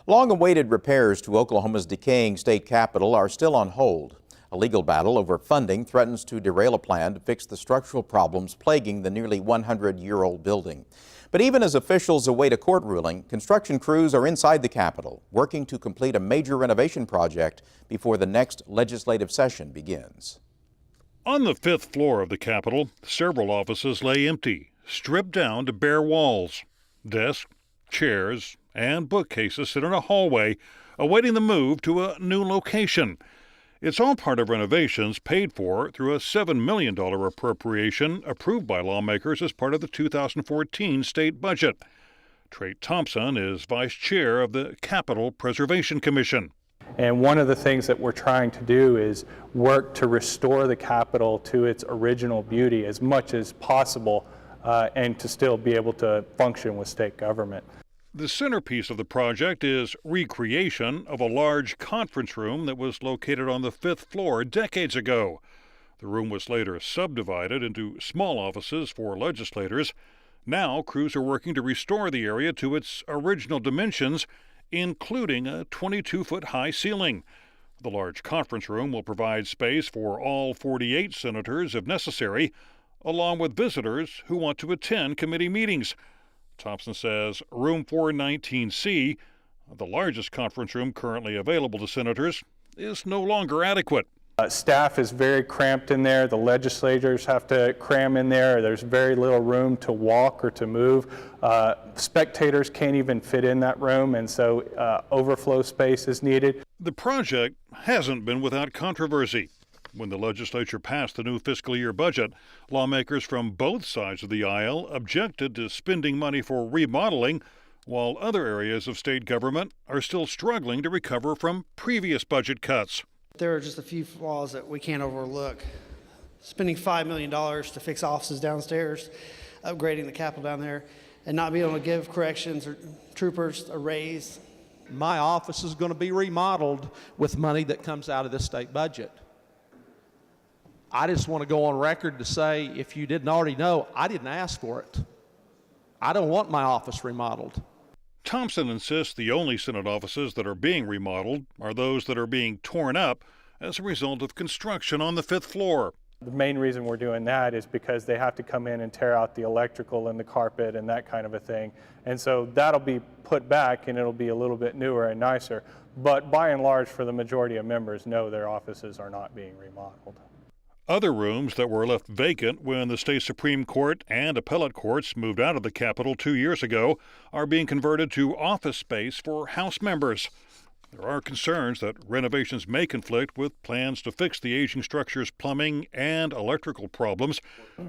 Long-awaited repairs to Oklahoma's decaying state capitol are still on hold. A legal battle over funding threatens to derail a plan to fix the structural problems plaguing the nearly 100-year-old building. But even as officials await a court ruling, construction crews are inside the Capitol, working to complete a major renovation project before the next legislative session begins. On the 5th floor of the Capitol, several offices lay empty, stripped down to bare walls. Desks, chairs, and bookcases sit in a hallway, awaiting the move to a new location. It's all part of renovations paid for through a $7 million appropriation approved by lawmakers as part of the 2014 state budget. Trey Thompson is vice chair of the Capitol Preservation Commission. And one of the things that we're trying to do is work to restore the Capitol to its original beauty as much as possible and to still be able to function with state government. The centerpiece of the project is recreation of a large conference room that was located on the 5th floor decades ago. The room was later subdivided into small offices for legislators. Now, crews are working to restore the area to its original dimensions, including a 22-foot high ceiling. The large conference room will provide space for all 48 senators if necessary, along with visitors who want to attend committee meetings. Thompson says room 419C, the largest conference room currently available to senators, is no longer adequate. Staff is very cramped in there. The legislators have to cram in there. There's very little room to walk or to move. Spectators can't even fit in that room, and so overflow space is needed. The project hasn't been without controversy. When the legislature passed the new fiscal year budget, lawmakers from both sides of the aisle objected to spending money for remodeling, while other areas of state government are still struggling to recover from previous budget cuts. There are just a few flaws that we can't overlook. Spending $5 million to fix offices downstairs, upgrading the Capitol down there, and not being able to give corrections or troopers a raise. My office is going to be remodeled with money that comes out of the state budget. I just want to go on record to say, if you didn't already know, I didn't ask for it. I don't want my office remodeled. Thompson insists the only Senate offices that are being remodeled are those that are being torn up as a result of construction on the 5th floor. The main reason we're doing that is because they have to come in and tear out the electrical and the carpet and that kind of a thing. And so that'll be put back and it'll be a little bit newer and nicer. But by and large, for the majority of members, no, their offices are not being remodeled. Other rooms that were left vacant when the state Supreme Court and appellate courts moved out of the Capitol 2 years ago are being converted to office space for House members. There are concerns that renovations may conflict with plans to fix the aging structure's plumbing and electrical problems.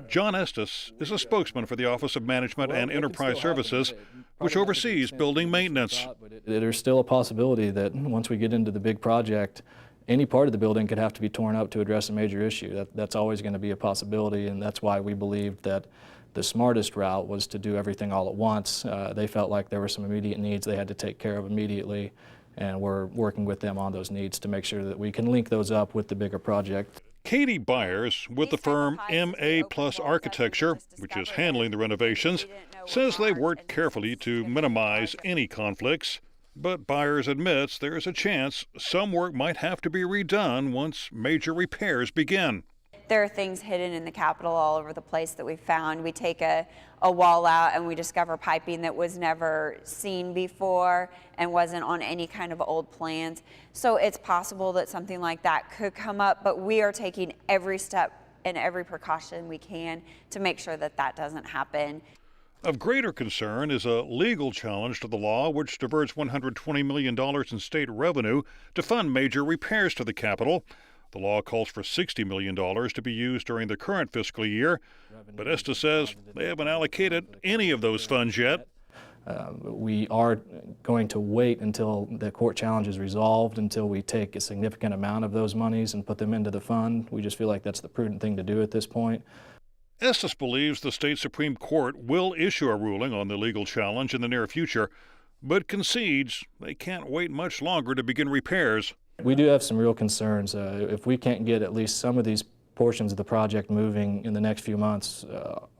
John Estes is a spokesman for the Office of Management and Enterprise Services, which oversees building maintenance. There's still a possibility that once we get into the big project, any part of the building could have to be torn up to address a major issue. That's always going to be a possibility, and that's why we believed that the smartest route was to do everything all at once. They felt like there were some immediate needs they had to take care of immediately, and we're working with them on those needs to make sure that we can link those up with the bigger project. Katie Byers with the firm MA Plus Architecture, which is handling the renovations, says they've worked carefully to minimize any conflicts. But Byers admits there's a chance some work might have to be redone once major repairs begin. There are things hidden in the Capitol all over the place that we found. We take a wall out and we discover piping that was never seen before and wasn't on any kind of old plans. So it's possible that something like that could come up, but we are taking every step and every precaution we can to make sure that that doesn't happen. Of greater concern is a legal challenge to the law which diverts $120 million in state revenue to fund major repairs to the Capitol. The law calls for $60 million to be used during the current fiscal year, but Estes says they haven't allocated any of those funds yet. We are going to wait until the court challenge is resolved, until we take a significant amount of those monies and put them into the fund. We just feel like that's the prudent thing to do at this point. Estes believes the state Supreme Court will issue a ruling on the legal challenge in the near future, but concedes they can't wait much longer to begin repairs. We do have some real concerns. If we can't get at least some of these portions of the project moving in the next few months,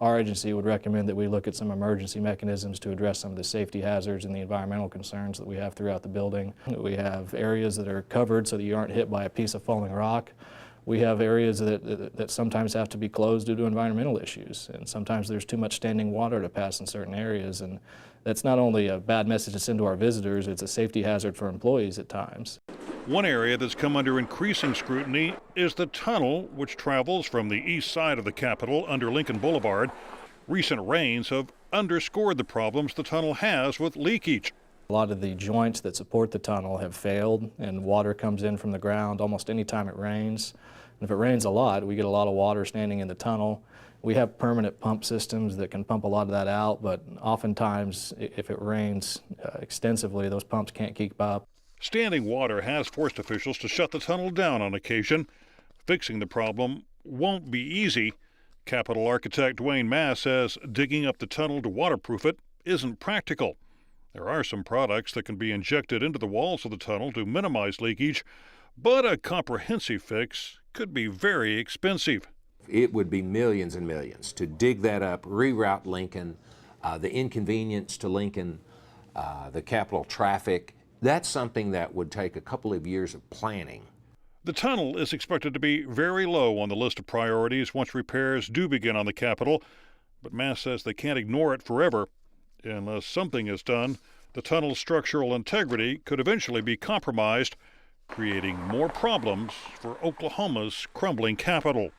our agency would recommend that we look at some emergency mechanisms to address some of the safety hazards and the environmental concerns that we have throughout the building. We have areas that are covered so that you aren't hit by a piece of falling rock. We have areas that sometimes have to be closed due to environmental issues, and sometimes there's too much standing water to pass in certain areas, and that's not only a bad message to send to our visitors, it's a safety hazard for employees at times. One area that's come under increasing scrutiny is the tunnel, which travels from the east side of the Capitol under Lincoln Boulevard. Recent rains have underscored the problems the tunnel has with leakage. A lot of the joints that support the tunnel have failed, and water comes in from the ground almost any time it rains. And if it rains a lot, we get a lot of water standing in the tunnel. We have permanent pump systems that can pump a lot of that out, but oftentimes if it rains extensively, those pumps can't keep up. Standing water has forced officials to shut the tunnel down on occasion. Fixing the problem won't be easy. Capitol architect Dwayne Mass says digging up the tunnel to waterproof it isn't practical. There are some products that can be injected into the walls of the tunnel to minimize leakage, but a comprehensive fix could be very expensive. It would be millions and millions to dig that up, reroute Lincoln, the inconvenience to Lincoln, the Capitol traffic. That's something that would take a couple of years of planning. The tunnel is expected to be very low on the list of priorities once repairs do begin on the Capitol, but Mass says they can't ignore it forever. Unless something is done, the tunnel's structural integrity could eventually be compromised, creating more problems for Oklahoma's crumbling capital.